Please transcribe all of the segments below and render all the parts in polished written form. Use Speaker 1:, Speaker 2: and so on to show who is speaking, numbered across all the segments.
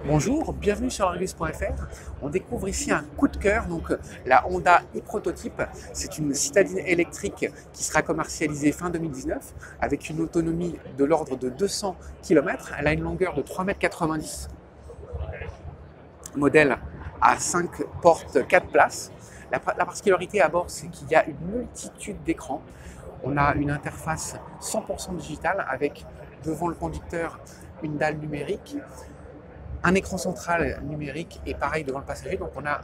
Speaker 1: Bonjour, bienvenue sur Argus.fr. On découvre ici un coup de cœur, donc la Honda e-Prototype. C'est une citadine électrique qui sera commercialisée fin 2019 avec une autonomie de l'ordre de 200 km. Elle a une longueur de 3,90 m. Modèle à 5 portes, 4 places. La particularité à bord, c'est qu'il y a une multitude d'écrans. On a une interface 100% digitale avec devant le conducteur une dalle numérique, un écran central numérique et pareil devant le passager. Donc on a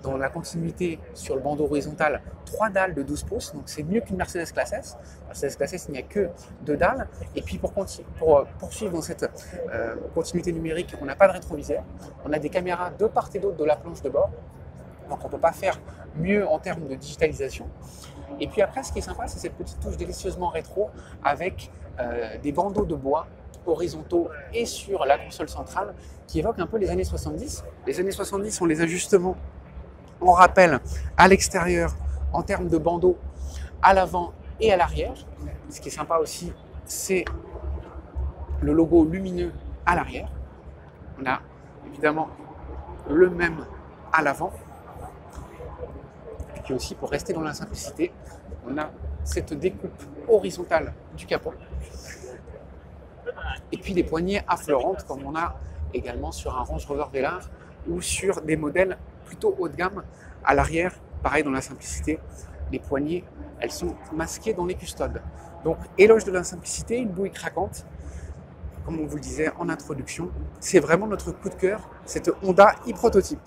Speaker 1: dans la continuité sur le bandeau horizontal 3 dalles de 12 pouces, donc c'est mieux qu'une Mercedes Classe S. Mercedes Classe S, il n'y a que 2 dalles. Et puis pour poursuivre dans cette continuité numérique, on n'a pas de rétroviseur. On a des caméras de part et d'autre de la planche de bord. Donc on ne peut pas faire mieux en termes de digitalisation. Et puis après, ce qui est sympa, c'est cette petite touche délicieusement rétro avec des bandeaux de bois horizontaux et sur la console centrale qui évoquent un peu les années 70. Les années 70 ont les ajustements en rappel à l'extérieur en termes de bandeaux à l'avant et à l'arrière. Ce qui est sympa aussi, c'est le logo lumineux à l'arrière. On a évidemment le même à l'avant. Et puis aussi, pour rester dans la simplicité, on a cette découpe horizontale du capot. Et puis des poignées affleurantes comme on a également sur un Range Rover Velar ou sur des modèles plutôt haut de gamme à l'arrière. Pareil dans la simplicité, les poignées, elles sont masquées dans les custodes. Donc éloge de la simplicité, une bouille craquante. Comme on vous le disait en introduction, c'est vraiment notre coup de cœur, cette Honda e-Prototype.